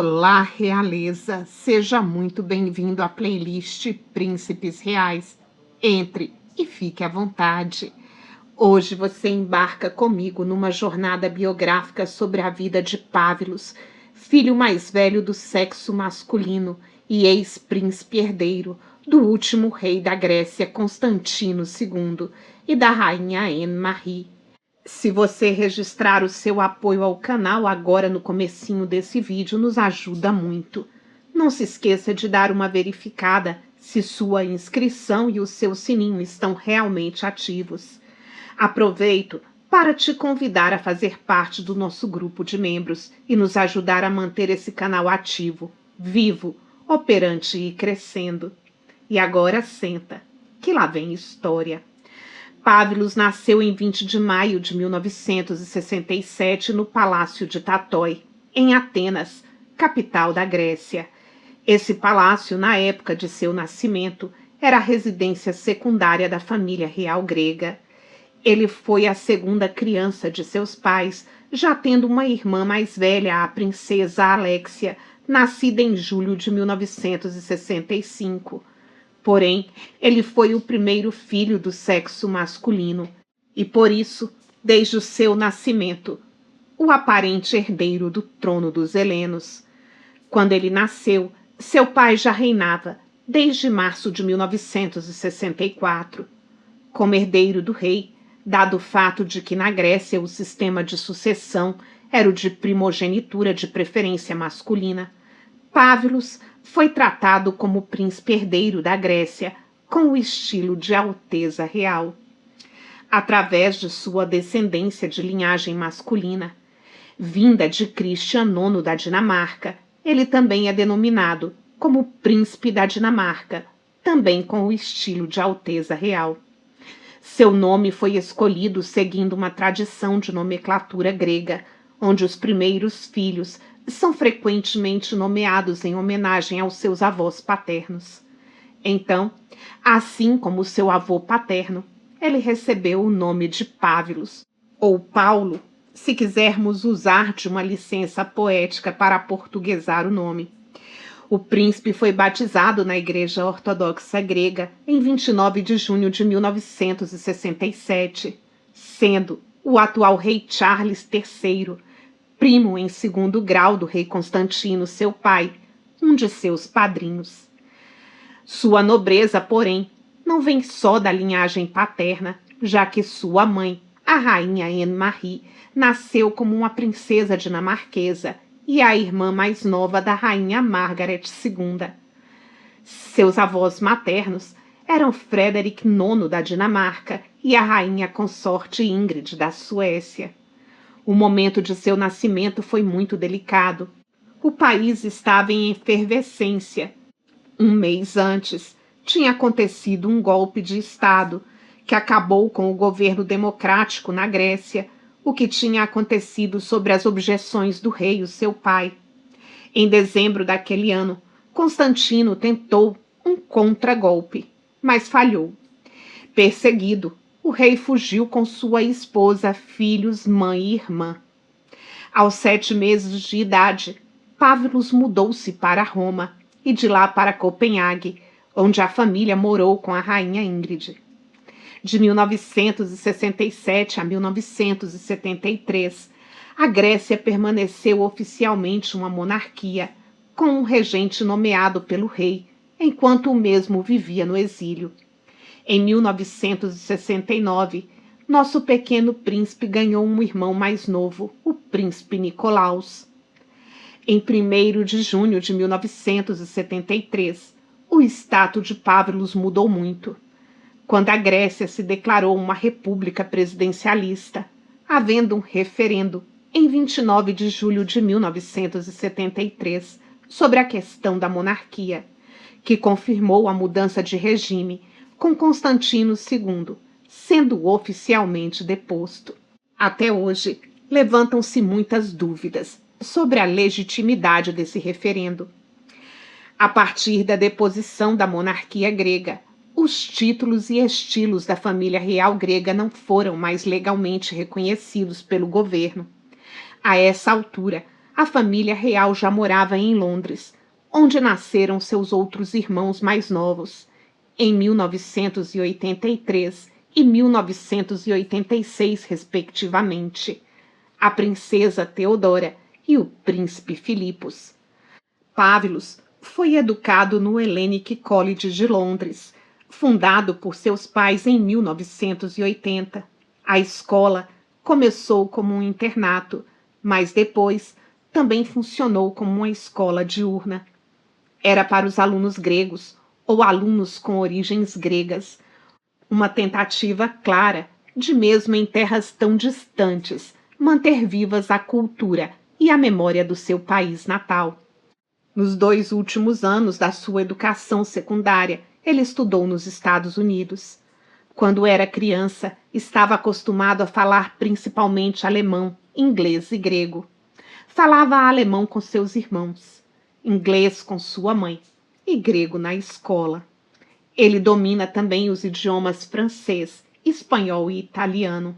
Olá, realeza! Seja muito bem-vindo à playlist Príncipes Reais. Entre e fique à vontade. Hoje você embarca comigo numa jornada biográfica sobre a vida de Pávilos, filho mais velho do sexo masculino e ex-príncipe herdeiro do último rei da Grécia, Constantino II, e da rainha Anne-Marie. Se você registrar o seu apoio ao canal agora no comecinho desse vídeo, nos ajuda muito. Não se esqueça de dar uma verificada se sua inscrição e o seu sininho estão realmente ativos. Aproveito para te convidar a fazer parte do nosso grupo de membros e nos ajudar a manter esse canal ativo, vivo, operante e crescendo. E agora senta, que lá vem história. Pávilos nasceu em 20 de maio de 1967 no Palácio de Tatói, em Atenas, capital da Grécia. Esse palácio, na época de seu nascimento, era a residência secundária da família real grega. Ele foi a segunda criança de seus pais, já tendo uma irmã mais velha, a princesa Alexia, nascida em julho de 1965. Porém, ele foi o primeiro filho do sexo masculino e, por isso, desde o seu nascimento, o aparente herdeiro do trono dos helenos. Quando ele nasceu, seu pai já reinava desde março de 1964. Como herdeiro do rei, dado o fato de que na Grécia o sistema de sucessão era o de primogenitura de preferência masculina, Pávilos foi tratado como príncipe herdeiro da Grécia, com o estilo de alteza real. Através de sua descendência de linhagem masculina, vinda de Christian IX da Dinamarca, ele também é denominado como príncipe da Dinamarca, também com o estilo de alteza real. Seu nome foi escolhido seguindo uma tradição de nomenclatura grega, onde os primeiros filhos são frequentemente nomeados em homenagem aos seus avós paternos. Então, assim como seu avô paterno, ele recebeu o nome de Pávilos, ou Paulo, se quisermos usar de uma licença poética para aportuguesar o nome. O príncipe foi batizado na Igreja Ortodoxa Grega em 29 de junho de 1967, sendo o atual rei Charles III, primo em segundo grau do rei Constantino, seu pai, um de seus padrinhos. Sua nobreza, porém, não vem só da linhagem paterna, já que sua mãe, a rainha Anne-Marie, nasceu como uma princesa dinamarquesa e a irmã mais nova da rainha Margaret II. Seus avós maternos eram Frederick IX da Dinamarca e a rainha consorte Ingrid da Suécia. O momento de seu nascimento foi muito delicado. O país estava em efervescência. Um mês antes, tinha acontecido um golpe de Estado que acabou com o governo democrático na Grécia, o que tinha acontecido sobre as objeções do rei, o seu pai. Em dezembro daquele ano, Constantino tentou um contragolpe, mas falhou. Perseguido, o rei fugiu com sua esposa, filhos, mãe e irmã. Aos 7 meses de idade, Pávilos mudou-se para Roma e de lá para Copenhague, onde a família morou com a rainha Ingrid. De 1967 a 1973, a Grécia permaneceu oficialmente uma monarquia, com um regente nomeado pelo rei, enquanto o mesmo vivia no exílio. Em 1969, nosso pequeno príncipe ganhou um irmão mais novo, o príncipe Nicolaus. Em 1º de junho de 1973, o status de Pávilos mudou muito, quando a Grécia se declarou uma república presidencialista, havendo um referendo em 29 de julho de 1973 sobre a questão da monarquia, que confirmou a mudança de regime, com Constantino II sendo oficialmente deposto. Até hoje, levantam-se muitas dúvidas sobre a legitimidade desse referendo. A partir da deposição da monarquia grega, os títulos e estilos da família real grega não foram mais legalmente reconhecidos pelo governo. A essa altura, a família real já morava em Londres, onde nasceram seus outros irmãos mais novos, em 1983 e 1986, respectivamente, a princesa Theodora e o príncipe Filipos. Pavlos foi educado no Hellenic College de Londres, fundado por seus pais em 1980. A escola começou como um internato, mas depois também funcionou como uma escola diurna. Era para os alunos gregos ou alunos com origens gregas, uma tentativa clara de, mesmo em terras tão distantes, manter vivas a cultura e a memória do seu país natal. Nos 2 últimos anos da sua educação secundária, ele estudou nos Estados Unidos. Quando era criança, estava acostumado a falar principalmente alemão, inglês e grego. Falava alemão com seus irmãos, inglês com sua mãe e grego na escola. Ele domina também os idiomas francês, espanhol e italiano.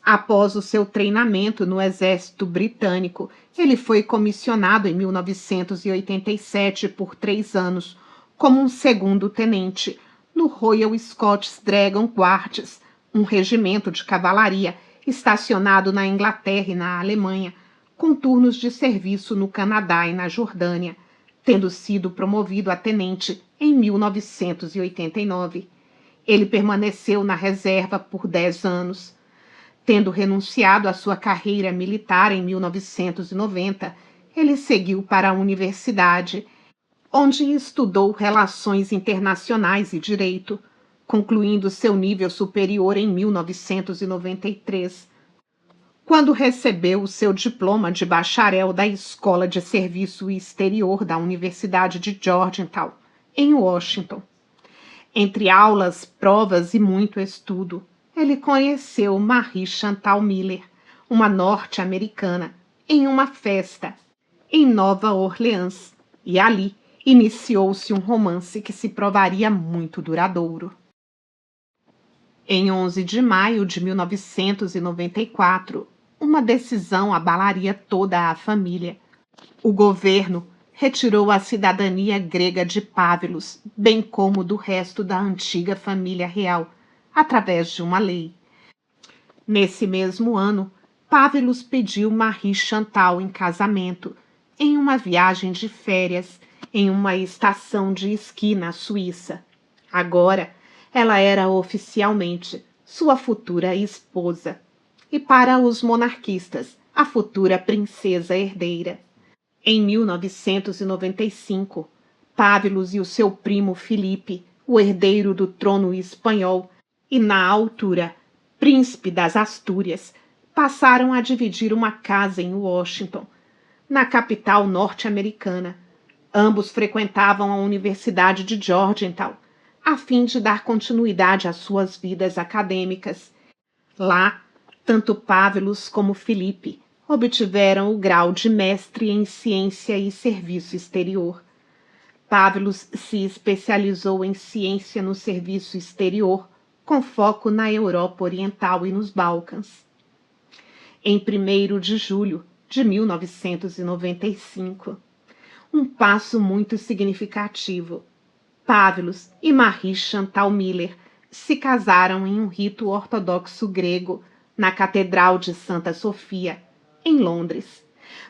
Após o seu treinamento no exército britânico, ele foi comissionado em 1987 por 3 anos como um segundo-tenente no Royal Scots Dragon Guards, um regimento de cavalaria estacionado na Inglaterra e na Alemanha, com turnos de serviço no Canadá e na Jordânia, tendo sido promovido a tenente em 1989. Ele permaneceu na reserva por 10 anos. Tendo renunciado à sua carreira militar em 1990, ele seguiu para a universidade, onde estudou Relações Internacionais e Direito, concluindo seu nível superior em 1993, quando recebeu o seu diploma de bacharel da Escola de Serviço Exterior da Universidade de Georgetown, em Washington. Entre aulas, provas e muito estudo, ele conheceu Marie Chantal Miller, uma norte-americana, em uma festa em Nova Orleans, e ali iniciou-se um romance que se provaria muito duradouro. Em 11 de maio de 1994, uma decisão abalaria toda a família. O governo retirou a cidadania grega de Pavlos, bem como do resto da antiga família real, através de uma lei. Nesse mesmo ano, Pavlos pediu Marie Chantal em casamento, em uma viagem de férias, em uma estação de esqui na Suíça. Agora, ela era oficialmente sua futura esposa, e para os monarquistas, a futura princesa herdeira. Em 1995, Pavlos e o seu primo Filipe, o herdeiro do trono espanhol, e na altura, príncipe das Astúrias, passaram a dividir uma casa em Washington, na capital norte-americana. Ambos frequentavam a Universidade de Georgetown, a fim de dar continuidade às suas vidas acadêmicas. Lá, tanto Pavlos como Filipe obtiveram o grau de mestre em ciência e serviço exterior. Pavlos se especializou em ciência no serviço exterior, com foco na Europa Oriental e nos Balcãs. Em 1º de julho de 1995, um passo muito significativo, Pavlos e Marie Chantal Miller se casaram em um rito ortodoxo grego na Catedral de Santa Sofia, em Londres.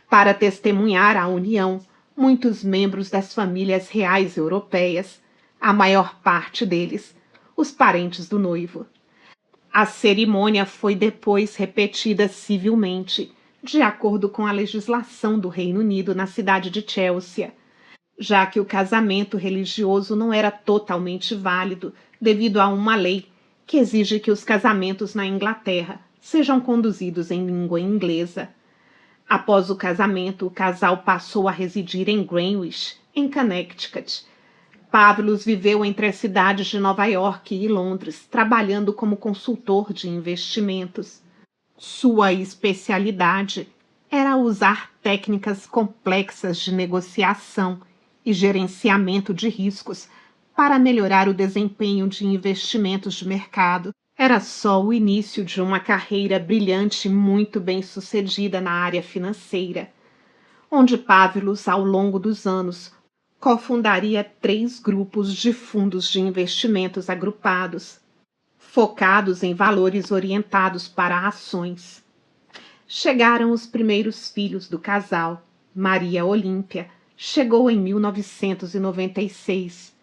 Para testemunhar a união, muitos membros das famílias reais europeias, a maior parte deles, os parentes do noivo. A cerimônia foi depois repetida civilmente, de acordo com a legislação do Reino Unido na cidade de Chelsea, já que o casamento religioso não era totalmente válido devido a uma lei que exige que os casamentos na Inglaterra sejam conduzidos em língua inglesa. Após o casamento, o casal passou a residir em Greenwich, em Connecticut. Pavlos viveu entre as cidades de Nova York e Londres, trabalhando como consultor de investimentos. Sua especialidade era usar técnicas complexas de negociação e gerenciamento de riscos para melhorar o desempenho de investimentos de mercado. Era só o início de uma carreira brilhante e muito bem-sucedida na área financeira. onde Pávlos, ao longo dos anos, cofundaria 3 grupos de fundos de investimentos agrupados, focados em valores orientados para ações. Chegaram os primeiros filhos do casal. Maria Olímpia chegou em 1996,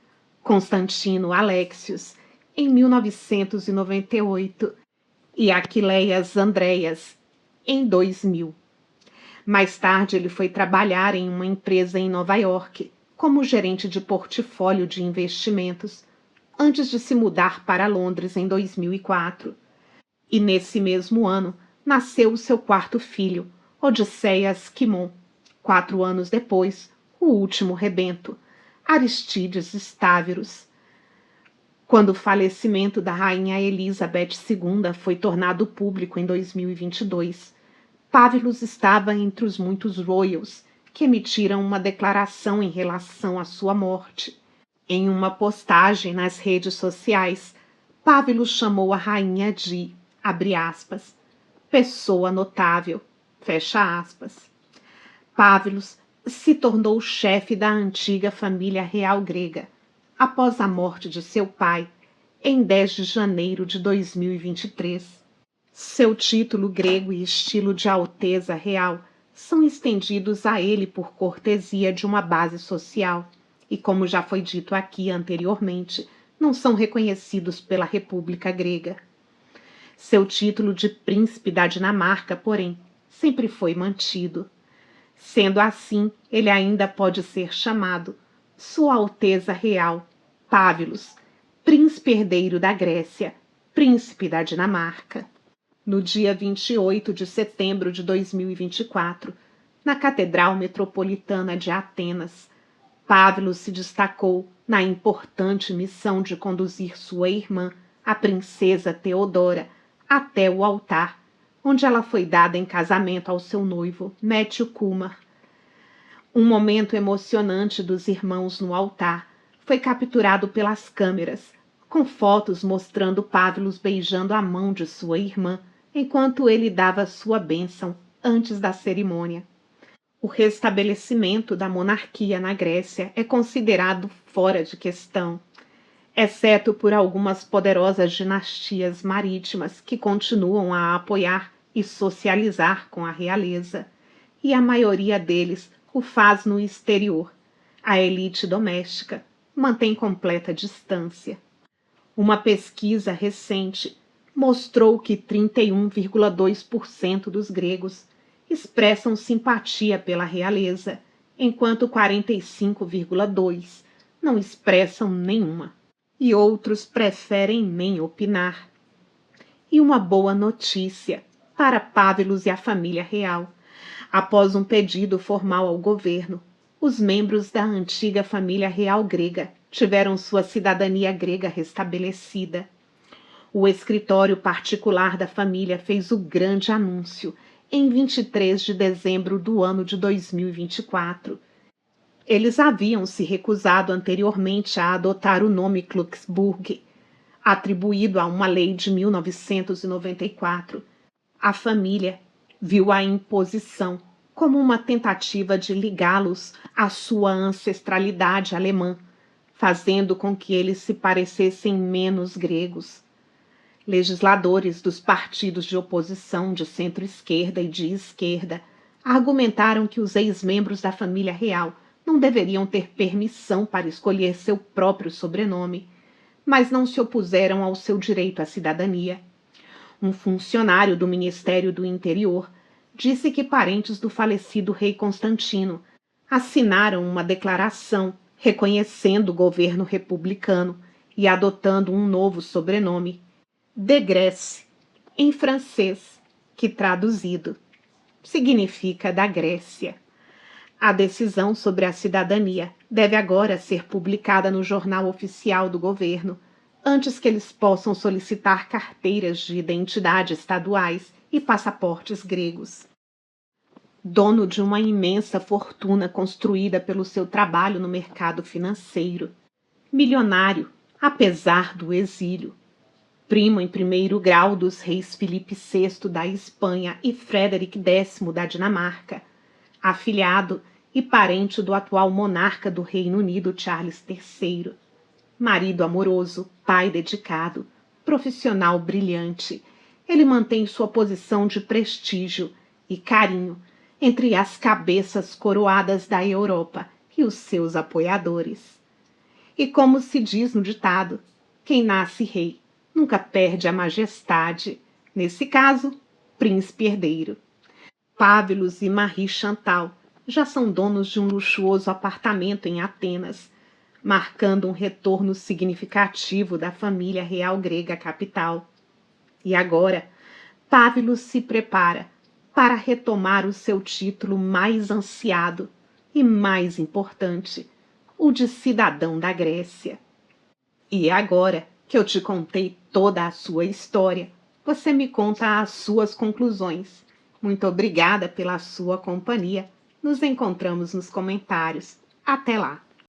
Constantino Alexios em 1998 e Aquileias Andréas em 2000. Mais tarde ele foi trabalhar em uma empresa em Nova York como gerente de portfólio de investimentos, antes de se mudar para Londres em 2004. E nesse mesmo ano nasceu o seu 4º filho, Odisseias Quimon. 4 anos depois, o último rebento, Aristides Stáveros. Quando o falecimento da rainha Elizabeth II foi tornado público em 2022, Pávlos estava entre os muitos royals que emitiram uma declaração em relação à sua morte. Em uma postagem nas redes sociais, Pávlos chamou a rainha de, abre aspas, pessoa notável, fecha aspas. Pávlos se tornou chefe da antiga família real grega, após a morte de seu pai, em 10 de janeiro de 2023. Seu título grego e estilo de alteza real são estendidos a ele por cortesia de uma base social e, como já foi dito aqui anteriormente, não são reconhecidos pela República Grega. Seu título de príncipe da Dinamarca, porém, sempre foi mantido. Sendo assim, ele ainda pode ser chamado Sua Alteza Real Pávlos, príncipe herdeiro da Grécia, príncipe da Dinamarca. No dia 28 de setembro de 2024, na Catedral Metropolitana de Atenas, Pávlos se destacou na importante missão de conduzir sua irmã, a princesa Teodora, até o altar, onde ela foi dada em casamento ao seu noivo, Matthew Kumar. Um momento emocionante dos irmãos no altar foi capturado pelas câmeras, com fotos mostrando Pávlos beijando a mão de sua irmã, enquanto ele dava sua bênção antes da cerimônia. O restabelecimento da monarquia na Grécia é considerado fora de questão, exceto por algumas poderosas dinastias marítimas que continuam a apoiar e socializar com a realeza, e a maioria deles o faz no exterior. A elite doméstica mantém completa distância. Uma pesquisa recente mostrou que 31,2% dos gregos expressam simpatia pela realeza, enquanto 45,2% não expressam nenhuma, e outros preferem nem opinar. E uma boa notícia para Pávlos e a família real. Após um pedido formal ao governo, os membros da antiga família real grega tiveram sua cidadania grega restabelecida. O escritório particular da família fez o grande anúncio em 23 de dezembro do ano de 2024. Eles haviam se recusado anteriormente a adotar o nome Klugsburg, atribuído a uma lei de 1994. A família viu a imposição como uma tentativa de ligá-los à sua ancestralidade alemã, fazendo com que eles se parecessem menos gregos. Legisladores dos partidos de oposição de centro-esquerda e de esquerda argumentaram que os ex-membros da família real não deveriam ter permissão para escolher seu próprio sobrenome, mas não se opuseram ao seu direito à cidadania. Um funcionário do Ministério do Interior disse que parentes do falecido rei Constantino assinaram uma declaração reconhecendo o governo republicano e adotando um novo sobrenome, de Grèce, em francês, que traduzido significa da Grécia. A decisão sobre a cidadania deve agora ser publicada no Jornal Oficial do Governo, antes que eles possam solicitar carteiras de identidade estaduais e passaportes gregos. Dono de uma imensa fortuna construída pelo seu trabalho no mercado financeiro, milionário, apesar do exílio, primo em primeiro grau dos reis Filipe VI da Espanha e Frederic X da Dinamarca, afilhado e parente do atual monarca do Reino Unido, Charles III. Marido amoroso, pai dedicado, profissional brilhante, ele mantém sua posição de prestígio e carinho entre as cabeças coroadas da Europa e os seus apoiadores. E como se diz no ditado, quem nasce rei nunca perde a majestade, nesse caso, príncipe herdeiro. Pávilo e Marie Chantal já são donos de um luxuoso apartamento em Atenas, marcando um retorno significativo da família real grega à capital. E agora, Pávilo se prepara para retomar o seu título mais ansiado e mais importante, o de cidadão da Grécia. E agora que eu te contei toda a sua história, você me conta as suas conclusões. Muito obrigada pela sua companhia. Nos encontramos nos comentários. Até lá!